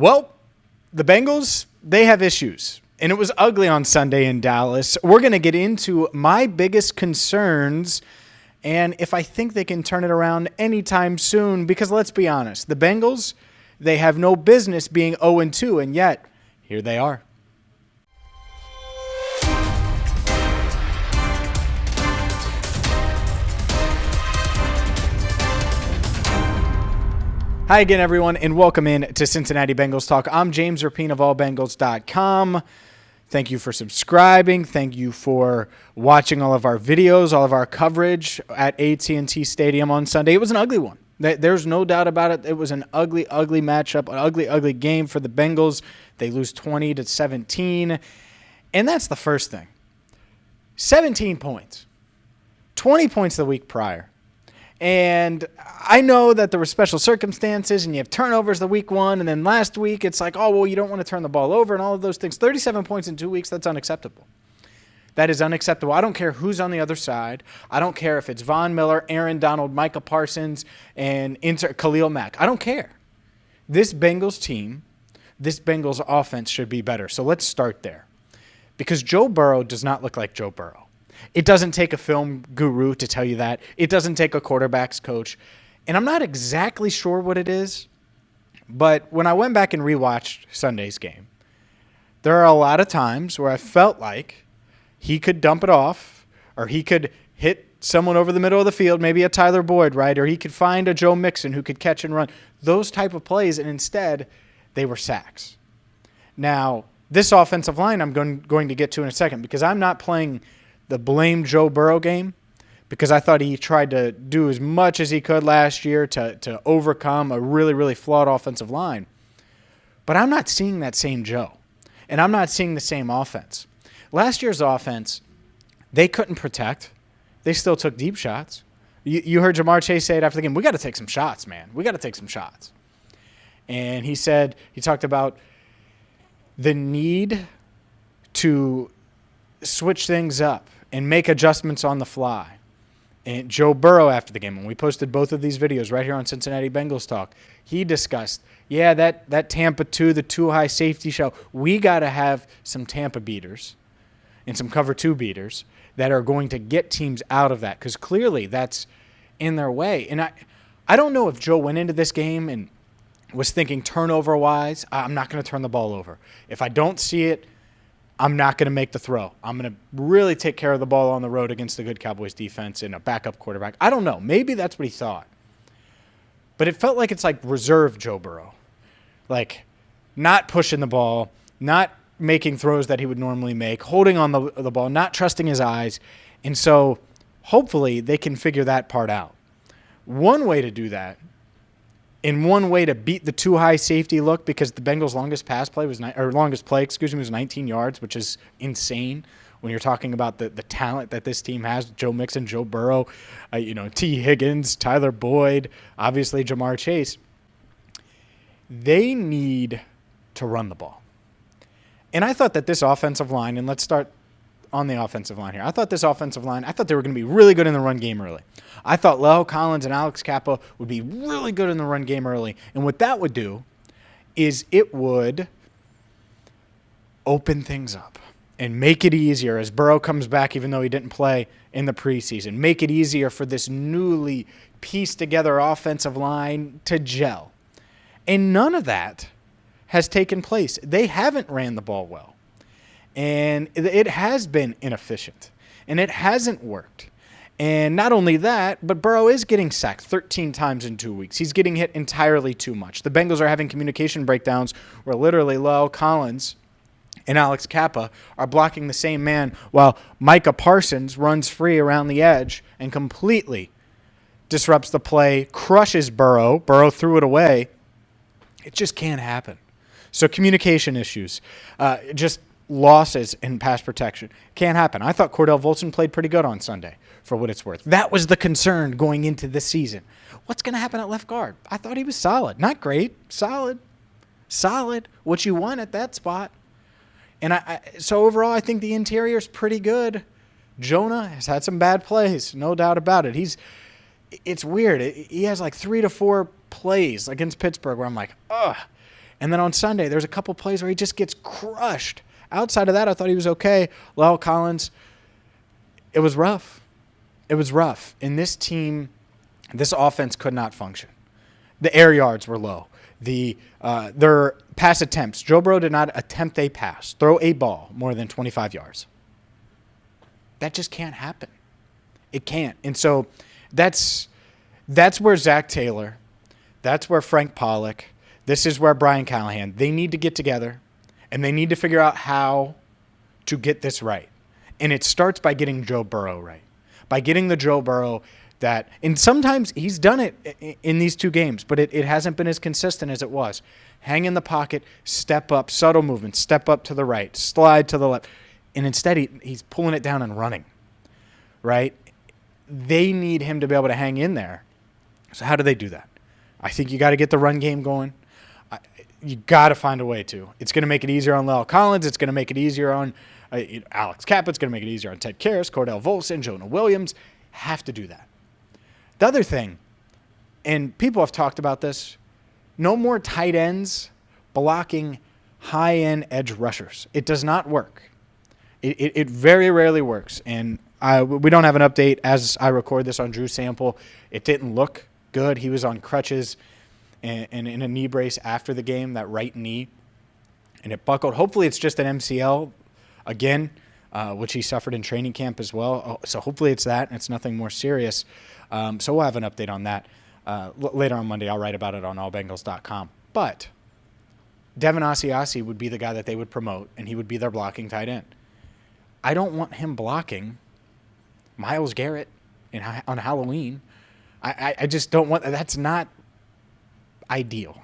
Well, the Bengals, they have issues, and it was ugly on Sunday in Dallas. We're going to get into my biggest concerns and if I think they can turn it around anytime soon, because let's be honest, the Bengals, they have no business being 0-2, and yet here they are. Hi again, everyone, and welcome in to Cincinnati Bengals Talk. I'm James Rapien of allbengals.com. Thank you for subscribing. Thank you for watching all of our videos, all of our coverage at AT&T Stadium on Sunday. It was an ugly one. There's no doubt about it. It was an ugly, ugly matchup, an ugly, ugly game for the Bengals. They lose 20-17, and that's the first thing. 17 points, 20 points the week prior. And I know that there were special circumstances and you have turnovers the week one, and then last week it's like, oh, well, you don't want to turn the ball over and all of those things. 37 points in 2 weeks, that's unacceptable. That is unacceptable. I don't care who's on the other side. I don't care if it's Von Miller, Aaron Donald, Micah Parsons, and Khalil Mack. I don't care. This Bengals team, this Bengals offense should be better. So let's start there. Because Joe Burrow does not look like Joe Burrow. It doesn't take a film guru to tell you that. It doesn't take a quarterback's coach. And I'm not exactly sure what it is, but when I went back and rewatched Sunday's game, there are a lot of times where I felt like he could dump it off, or he could hit someone over the middle of the field, maybe a Tyler Boyd, right? Or he could find a Joe Mixon who could catch and run. Those type of plays, and instead they were sacks. Now, this offensive line I'm going to get to in a second, because I'm not playing the blame Joe Burrow game, because I thought he tried to do as much as he could last year to overcome a really, really flawed offensive line. But I'm not seeing that same Joe, and I'm not seeing the same offense. Last year's offense, they couldn't protect. They still took deep shots. You heard Ja'Marr Chase say it after the game, we got to take some shots, man. We got to take some shots. And he talked about the need to switch things up and make adjustments on the fly. And Joe Burrow, after the game, when we posted both of these videos right here on Cincinnati Bengals Talk, he discussed, that Tampa 2, the too-high safety show, we got to have some Tampa beaters and some cover 2 beaters that are going to get teams out of that, because clearly that's in their way. And I don't know if Joe went into this game and was thinking turnover-wise, I'm not going to turn the ball over. If I don't see it, I'm not going to make the throw. I'm going to really take care of the ball on the road against the good Cowboys defense and a backup quarterback. I don't know. Maybe that's what he thought. But it felt like it's like reserve Joe Burrow. Like not pushing the ball, not making throws that he would normally make, holding on the ball, not trusting his eyes. And so hopefully they can figure that part out. One way to do that, in one way to beat the too high safety look, because the Bengals' longest play was 19 yards, which is insane when you're talking about the talent that this team has. Joe Mixon, Joe Burrow, T. Higgins, Tyler Boyd, obviously Ja'Marr Chase. They need to run the ball. And I thought that this offensive line, and let's start on the offensive line here. I thought they were going to be really good in the run game early. I thought Leo Collins and Alex Kappa would be really good in the run game early. And what that would do is it would open things up and make it easier as Burrow comes back, even though he didn't play in the preseason. Make it easier for this newly pieced together offensive line to gel. And none of that has taken place. They haven't ran the ball well. And it has been inefficient, and it hasn't worked. And not only that, but Burrow is getting sacked 13 times in 2 weeks. He's getting hit entirely too much. The Bengals are having communication breakdowns where literally Leo Collins and Alex Kappa are blocking the same man while Micah Parsons runs free around the edge and completely disrupts the play, crushes Burrow. Burrow threw it away. It just can't happen. So communication issues, just losses in pass protection. Can't happen. I thought Cordell Volson played pretty good on Sunday, for what it's worth. That was the concern going into this season. What's going to happen at left guard? I thought he was solid. Not great. Solid. What you want at that spot. And so overall, I think the interior is pretty good. Jonah has had some bad plays, no doubt about it. It's weird. He has like 3 to 4 plays against Pittsburgh where I'm like, ugh. And then on Sunday, there's a couple plays where he just gets crushed. Outside of that, I thought he was okay. La'el Collins, it was rough. It was rough. And this team, this offense could not function. The air yards were low. Their pass attempts, Joe Burrow did not attempt a pass, throw a ball more than 25 yards. That just can't happen. It can't. And so that's where Zac Taylor, that's where Frank Pollack, this is where Brian Callahan, they need to get together and they need to figure out how to get this right. And it starts by getting Joe Burrow right. By getting the Joe Burrow that, and sometimes he's done it in these two games, but it hasn't been as consistent as it was. Hang in the pocket, step up, subtle movement, step up to the right, slide to the left. And instead he's pulling it down and running, right? They need him to be able to hang in there. So how do they do that? I think you got to get the run game going. You got to find a way to. It's going to make it easier on La'el Collins. It's going to make it easier on Alex Kappa. It's going to make it easier on Ted Karras, Cordell Volson, Jonah Williams. Have to do that. The other thing, and people have talked about this, no more tight ends blocking high-end edge rushers. It does not work. It very rarely works. And we don't have an update as I record this on Drew Sample. It didn't look good. He was on crutches and in a knee brace after the game, that right knee, and it buckled. Hopefully it's just an MCL again, which he suffered in training camp as well. So hopefully it's that and it's nothing more serious. So we'll have an update on that later on Monday. I'll write about it on allbengals.com. But Devin Asiasi would be the guy that they would promote, and he would be their blocking tight end. I don't want him blocking Myles Garrett on Halloween. I just don't want – that's not ideal.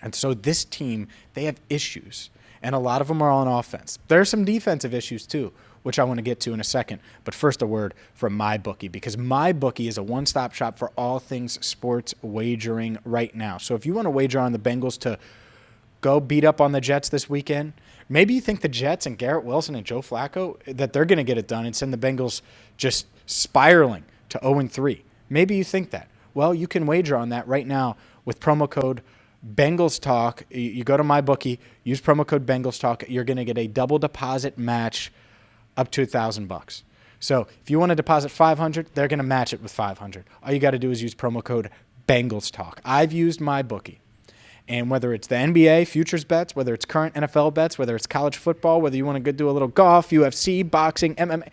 And so this team, they have issues, and a lot of them are on offense. There are some defensive issues too, which I want to get to in a second. But first, a word from MyBookie, because MyBookie is a one-stop shop for all things sports wagering right now. So if you want to wager on the Bengals to go beat up on the Jets this weekend, maybe you think the Jets and Garrett Wilson and Joe Flacco, that they're going to get it done and send the Bengals just spiraling to 0-3. Maybe you think that. Well, you can wager on that right now with promo code BengalsTalk. You go to MyBookie, use promo code BengalsTalk. You're going to get a double deposit match up to $1,000. So if you want to deposit $500, they're going to match it with $500. All you got to do is use promo code BengalsTalk. I've used MyBookie. And whether it's the NBA futures bets, whether it's current NFL bets, whether it's college football, whether you want to go do a little golf, UFC, boxing, MMA,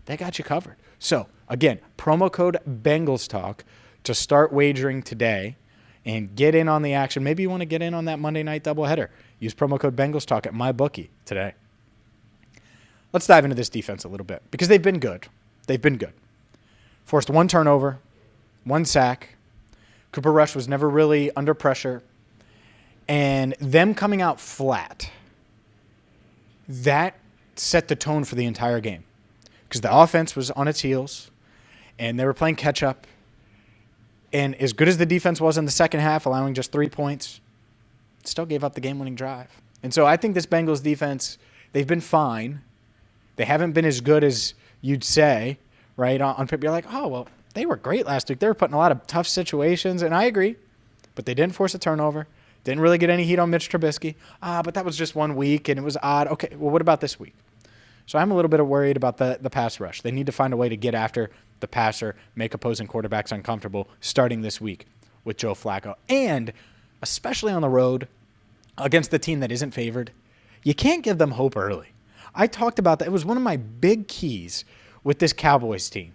they got you covered. So, again, promo code BengalsTalk to start wagering today and get in on the action. Maybe you want to get in on that Monday night doubleheader. Use promo code BengalsTalk at MyBookie today. Let's dive into this defense a little bit because they've been good. They've been good. Forced one turnover, one sack. Cooper Rush was never really under pressure. And them coming out flat, that set the tone for the entire game. Because the offense was on its heels, and they were playing catch-up. And as good as the defense was in the second half, allowing just 3 points, still gave up the game-winning drive. And so I think this Bengals defense, they've been fine. They haven't been as good as you'd say, right? On paper, you're like, oh, well, they were great last week. They were put in a lot of tough situations, and I agree. But they didn't force a turnover. Didn't really get any heat on Mitch Trubisky. But that was just 1 week, and it was odd. Okay, well, what about this week? So I'm a little bit worried about the pass rush. They need to find a way to get after the passer, make opposing quarterbacks uncomfortable starting this week with Joe Flacco. And especially on the road against the team that isn't favored, you can't give them hope early. I talked about that. It was one of my big keys with this Cowboys team.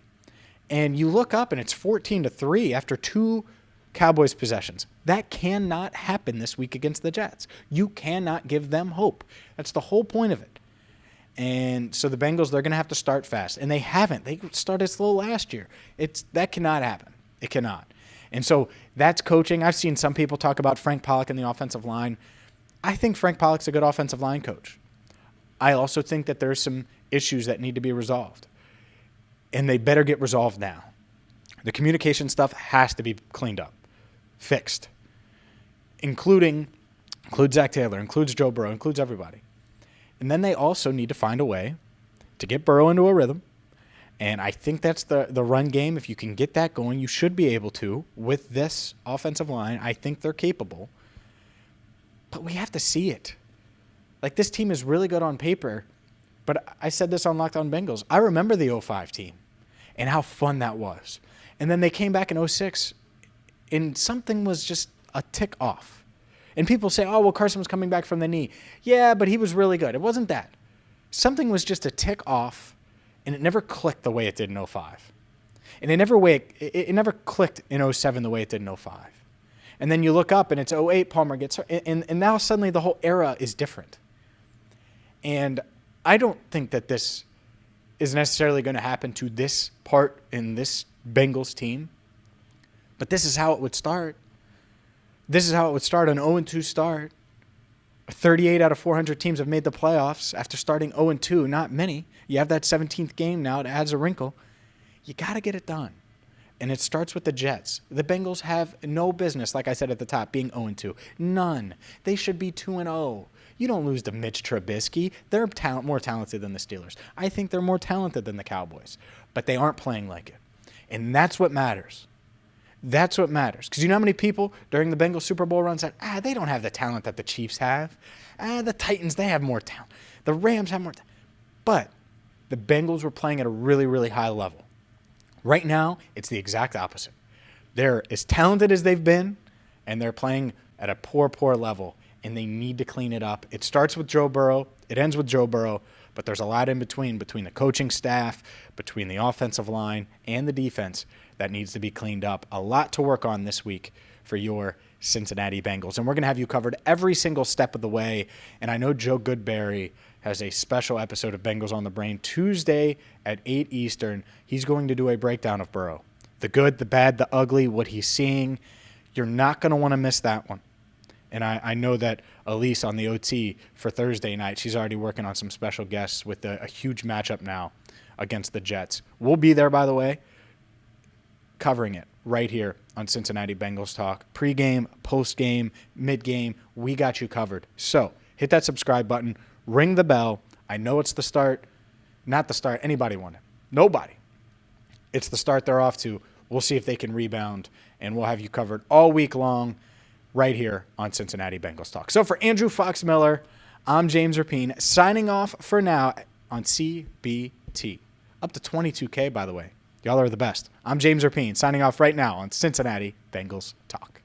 And you look up, and it's 14-3 after 2 Cowboys possessions. That cannot happen this week against the Jets. You cannot give them hope. That's the whole point of it. And so the Bengals, they're going to have to start fast. And they haven't. They started slow last year. That cannot happen. It cannot. And so that's coaching. I've seen some people talk about Frank Pollack in the offensive line. I think Frank Pollack's a good offensive line coach. I also think that there's some issues that need to be resolved. And they better get resolved now. The communication stuff has to be cleaned up, fixed. Includes Zac Taylor, includes Joe Burrow, includes everybody. And then they also need to find a way to get Burrow into a rhythm. And I think that's the run game. If you can get that going, you should be able to with this offensive line. I think they're capable. But we have to see it. Like, this team is really good on paper, but I said this on Locked On Bengals. I remember the 05 team and how fun that was. And then they came back in 06, and something was just a tick off. And people say, oh, well, Carson was coming back from the knee. Yeah, but he was really good. It wasn't that. Something was just a tick off, and it never clicked the way it did in 05. And it never clicked in 07 the way it did in 05. And then you look up, and it's 08, Palmer gets hurt. And now suddenly the whole era is different. And I don't think that this is necessarily going to happen to this part in this Bengals team. But this is how it would start. This is how it would start, an 0-2 start. 38 out of 400 teams have made the playoffs after starting 0-2. Not many. You have that 17th game now. It adds a wrinkle. You got to get it done. And it starts with the Jets. The Bengals have no business, like I said at the top, being 0-2. None. They should be 2-0. You don't lose to Mitch Trubisky. They're more talented than the Steelers. I think they're more talented than the Cowboys. But they aren't playing like it. And that's what matters. That's what matters. Because you know how many people during the Bengals Super Bowl run said, they don't have the talent that the Chiefs have. The Titans, they have more talent. The Rams have more talent. But the Bengals were playing at a really, really high level. Right now, it's the exact opposite. They're as talented as they've been, and they're playing at a poor, poor level, and they need to clean it up. It starts with Joe Burrow. It ends with Joe Burrow, but there's a lot in between the coaching staff, between the offensive line, and the defense that needs to be cleaned up. A lot to work on this week for your Cincinnati Bengals. And we're going to have you covered every single step of the way. And I know Joe Goodberry has a special episode of Bengals on the Brain Tuesday at 8 Eastern. He's going to do a breakdown of Burrow. The good, the bad, the ugly, what he's seeing. You're not going to want to miss that one. And I know that Elise on the OT for Thursday night, she's already working on some special guests with a huge matchup now against the Jets. We'll be there, by the way, covering it right here on Cincinnati Bengals Talk. Pre-game, post-game, mid-game, we got you covered. So hit that subscribe button. Ring the bell. I know it's the start. Not the start anybody wanted. Nobody. It's the start they're off to. We'll see if they can rebound, and we'll have you covered all week long right here on Cincinnati Bengals Talk. So for Andrew Fox Miller, I'm James Rapien, signing off for now on CBT. Up to 22K, by the way. Y'all are the best. I'm James Rapien, signing off right now on Cincinnati Bengals Talk.